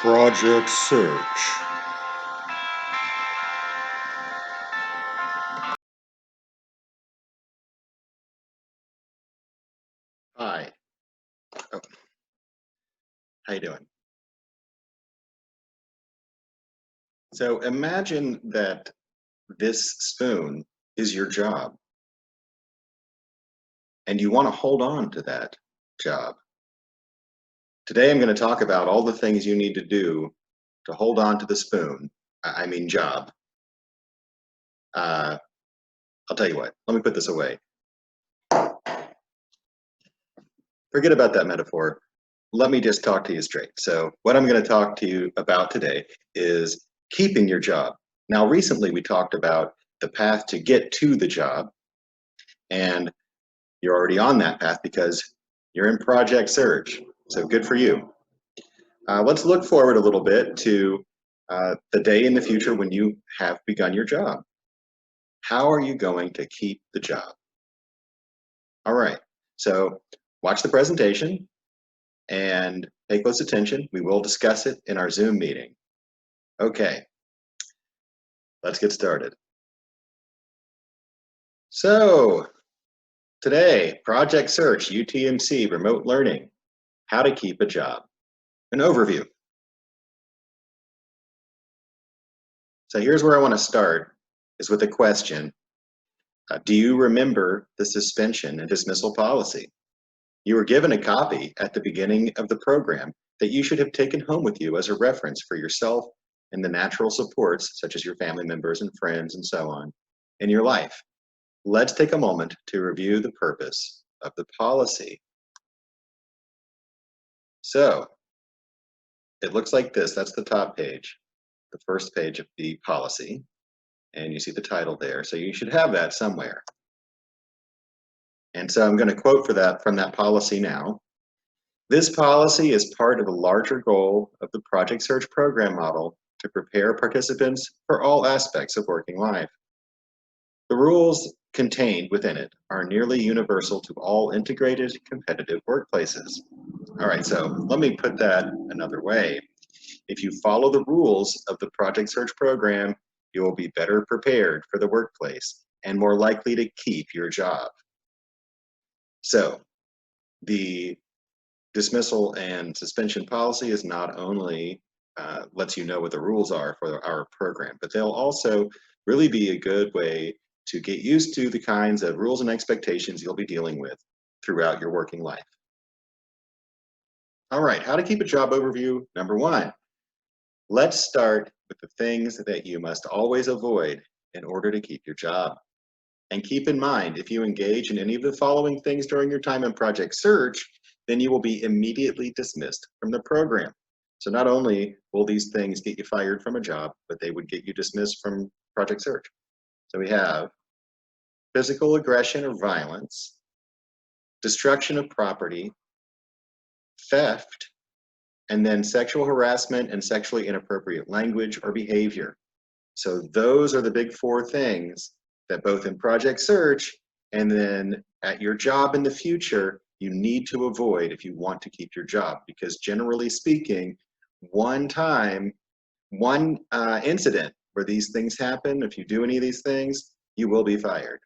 Project Search. Hi. Oh, how you doing? So imagine that this spoon is your job and you want to hold on to that job. Today I'm going to talk about all the things you need to do to hold on to the spoon. I mean job. Uh, I'll tell you what, let me put this away. Forget about that metaphor. Let me just talk to you straight. So what I'm going to talk to you about today is keeping your job. Now recently we talked about the path to get to the job, and you're already on that path because you're in Project Search. So good for you. Let's look forward a little bit to the day in the future when you have begun your job. How are you going to keep the job? All right. So watch the presentation and pay close attention. We will discuss it in our Zoom meeting. Okay, let's get started. So today, Project Search, UTMC, remote learning, how to keep a job. An overview. So here's where I want to start, is with a question. Do you remember the suspension and dismissal policy? You were given a copy at the beginning of the program that you should have taken home with you as a reference for yourself and the natural supports, such as your family members and friends and so on, in your life. Let's take a moment to review the purpose of the policy. So it looks like this. That's the top page, the first page of the policy. And you see the title there. So you should have that somewhere. And so I'm going to quote from that policy now. This policy is part of a larger goal of the Project Search program model to prepare participants for all aspects of working life. The rules contained within it are nearly universal to all integrated competitive workplaces. All right, so let me put that another way. If you follow the rules of the Project Search program, you will be better prepared for the workplace and more likely to keep your job. So the dismissal and suspension policy is not only lets you know what the rules are for our program, but they'll also really be a good way to get used to the kinds of rules and expectations you'll be dealing with throughout your working life. All right, how to keep a job overview. Number one, let's start with the things that you must always avoid in order to keep your job. And keep in mind, if you engage in any of the following things during your time in Project Search, then you will be immediately dismissed from the program. So not only will these things get you fired from a job, but they would get you dismissed from Project Search. So we have physical aggression or violence, destruction of property, theft, and then sexual harassment and sexually inappropriate language or behavior. So those are the big four things that both in Project Search and then at your job in the future, you need to avoid if you want to keep your job. Because generally speaking, one incident where these things happen, if you do any of these things, you will be fired.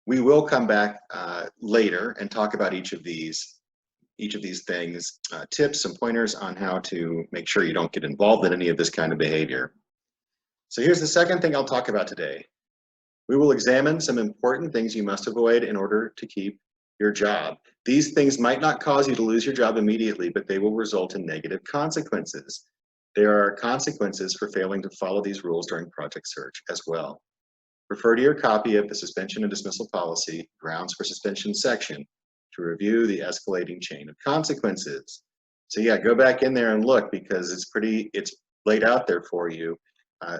We will come back later and talk about each of these things, tips and pointers on how to make sure you don't get involved in any of this kind of behavior. So here's the second thing I'll talk about today. We will examine some important things you must avoid in order to keep your job. These things might not cause you to lose your job immediately, but they will result in negative consequences. There are consequences for failing to follow these rules during Project Search as well. Refer to your copy of the Suspension and Dismissal Policy, Grounds for Suspension section to review the escalating chain of consequences. So yeah, go back in there and look because it's laid out there for you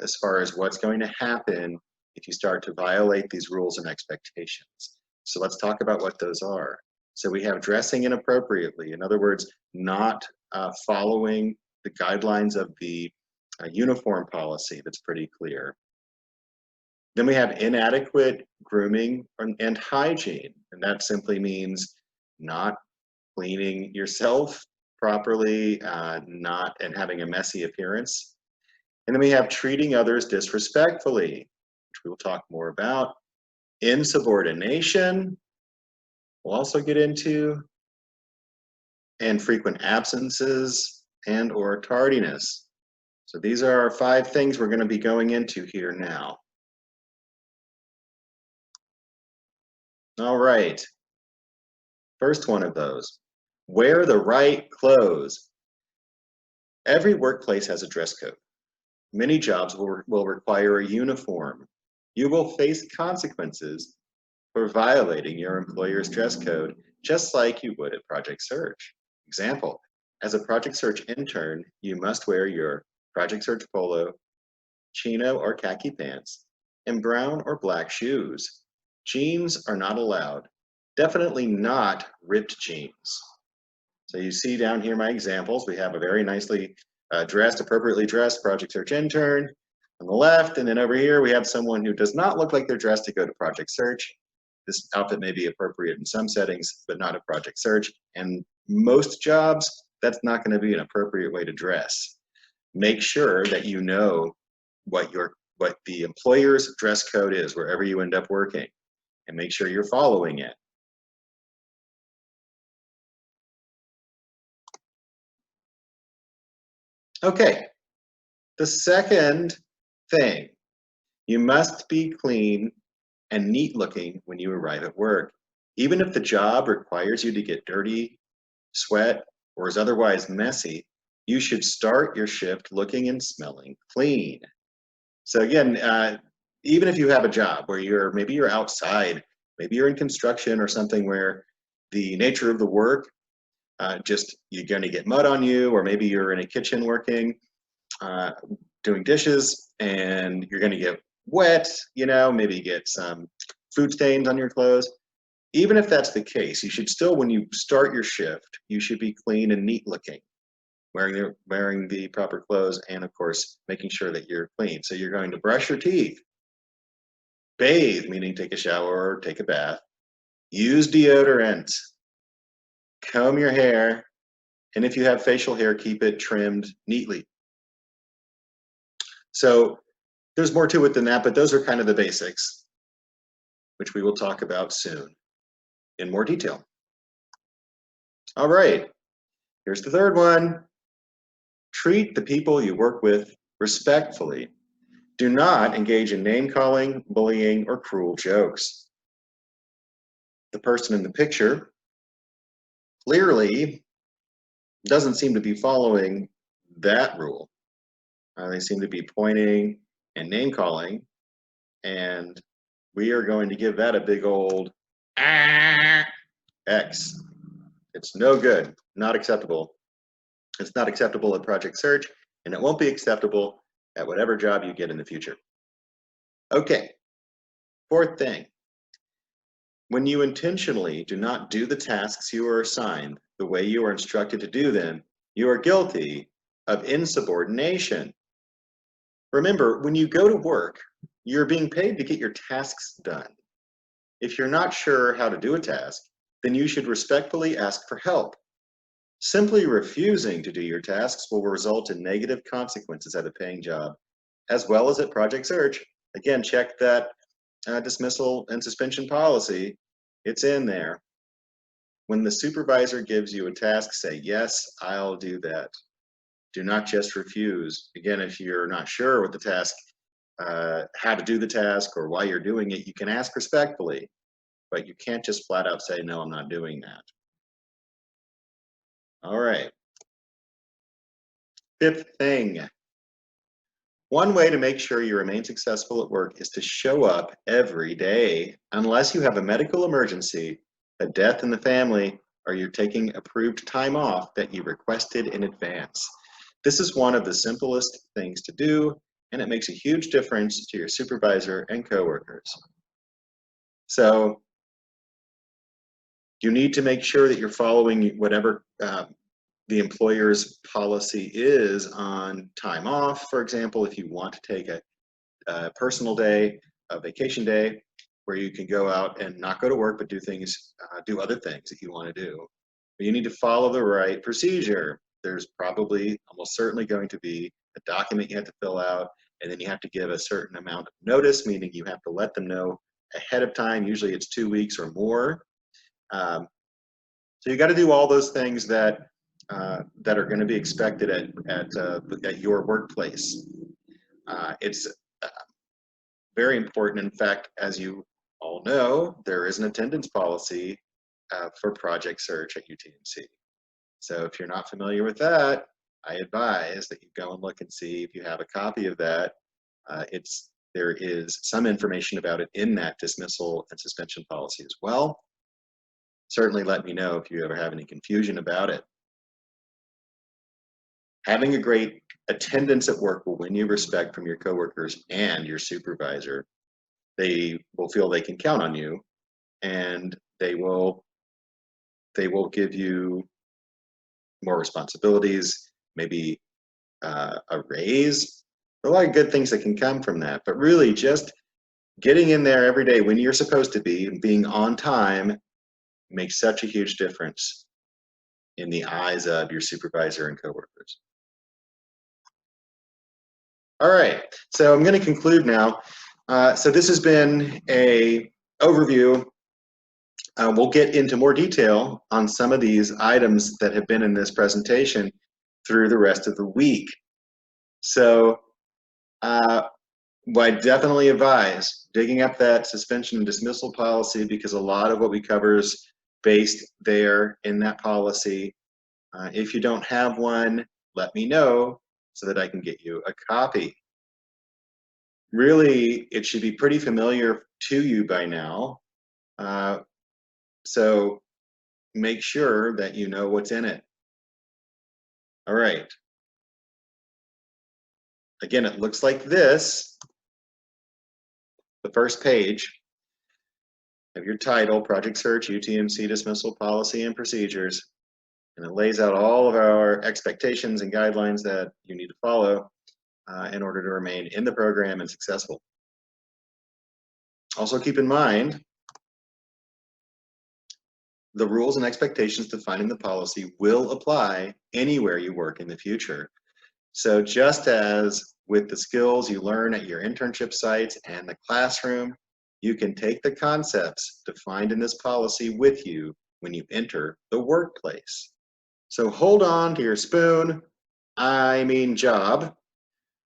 as far as what's going to happen if you start to violate these rules and expectations. So let's talk about what those are. So we have dressing inappropriately. In other words, not following the guidelines of the uniform policy. That's pretty clear. Then we have inadequate grooming and hygiene, and that simply means not cleaning yourself properly, not and having a messy appearance. And then we have treating others disrespectfully, which we will talk more about. Insubordination, we'll also get into, and frequent absences and or tardiness. So these are our 5 things we're going to be going into here now. All right. First one of those, wear the right clothes. Every workplace has a dress code. Many jobs will require a uniform. You will face consequences for violating your employer's dress code, just like you would at Project Search. Example, as a Project Search intern, you must wear your Project Search polo, chino or khaki pants, and brown or black shoes. Jeans are not allowed. Definitely not ripped jeans. So you see down here my examples. We have a very nicely appropriately dressed Project Search intern on the left, and then over here we have someone who does not look like they're dressed to go to Project Search. This outfit may be appropriate in some settings, but not at Project Search. And most jobs, that's not going to be an appropriate way to dress. Make sure that you know what the employer's dress code is wherever you end up working, and make sure you're following it. Okay, the second thing, you must be clean and neat looking when you arrive at work. Even if the job requires you to get dirty, sweat, or is otherwise messy, you should start your shift looking and smelling clean. So again, even if you have a job where maybe you're outside, maybe you're in construction or something where the nature of the work, just you're going to get mud on you, or maybe you're in a kitchen working, doing dishes, and you're going to get wet, maybe get some food stains on your clothes. Even if that's the case, you should still, when you start your shift, you should be clean and neat looking, wearing the proper clothes, and of course, making sure that you're clean. So you're going to brush your teeth, bathe, meaning take a shower or take a bath, use deodorant, comb your hair, and if you have facial hair, keep it trimmed neatly. So there's more to it than that, but those are kind of the basics, which we will talk about soon in more detail. All right, here's the third one. Treat the people you work with respectfully. Do not engage in name-calling, bullying, or cruel jokes. The person in the picture clearly doesn't seem to be following that rule. They seem to be pointing and name-calling, and we are going to give that a big old X. It's no good, not acceptable. It's not acceptable at Project Search, and it won't be acceptable at whatever job you get in the future. Okay, fourth thing. When you intentionally do not do the tasks you are assigned the way you are instructed to do them, you are guilty of insubordination. Remember, when you go to work, you're being paid to get your tasks done. If you're not sure how to do a task, then you should respectfully ask for help. Simply refusing to do your tasks will result in negative consequences at a paying job, as well as at Project Search. Again, check that dismissal and suspension policy. It's in there. When the supervisor gives you a task, say, yes, I'll do that. Do not just refuse. Again, if you're not sure what the task, how to do the task or why you're doing it, you can ask respectfully, but you can't just flat out say, no, I'm not doing that. All right. Fifth thing. One way to make sure you remain successful at work is to show up every day, unless you have a medical emergency, a death in the family, or you're taking approved time off that you requested in advance. This is one of the simplest things to do, and it makes a huge difference to your supervisor and coworkers. So you need to make sure that you're following whatever the employer's policy is on time off. For example, if you want to take a personal day, a vacation day, where you can go out and not go to work, but do other things that you want to do. But you need to follow the right procedure. There's probably almost certainly going to be a document you have to fill out, and then you have to give a certain amount of notice, meaning you have to let them know ahead of time. Usually it's 2 weeks or more. So you got to do all those things that that are going to be expected at your workplace. It's very important. In fact, as you all know, there is an attendance policy for Project Search at UTMC. So if you're not familiar with that, I advise that you go and look and see if you have a copy of that. There is some information about it in that dismissal and suspension policy as well. Certainly let me know if you ever have any confusion about it. Having a great attendance at work will win you respect from your coworkers and your supervisor. They will feel they can count on you, and they will give you more responsibilities, maybe a raise. There are a lot of good things that can come from that, but really just getting in there every day when you're supposed to be and being on time makes such a huge difference in the eyes of your supervisor and coworkers. All right, so I'm going to conclude now. So this has been an overview. We'll get into more detail on some of these items that have been in this presentation through the rest of the week. So I definitely advise digging up that suspension and dismissal policy, because a lot of what we cover is based there in that policy. If you don't have one, let me know so that I can get you a copy. Really, it should be pretty familiar to you by now. So make sure that you know what's in it. All right. Again, it looks like this. The first page of your title, Project Search, UTMC Dismissal Policy and Procedures. And it lays out all of our expectations and guidelines that you need to follow in order to remain in the program and successful. Also keep in mind, the rules and expectations defined in the policy will apply anywhere you work in the future. So just as with the skills you learn at your internship sites and the classroom, you can take the concepts defined in this policy with you when you enter the workplace. So hold on to your spoon, I mean job.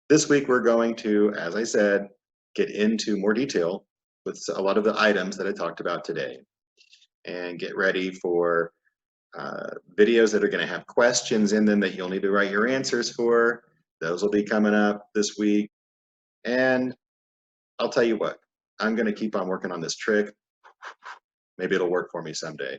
This week we're going to, as I said, get into more detail with a lot of the items that I talked about today, and get ready for videos that are going to have questions in them that you'll need to write your answers for. Those will be coming up this week. And I'll tell you what, I'm going to keep on working on this trick. Maybe it'll work for me someday.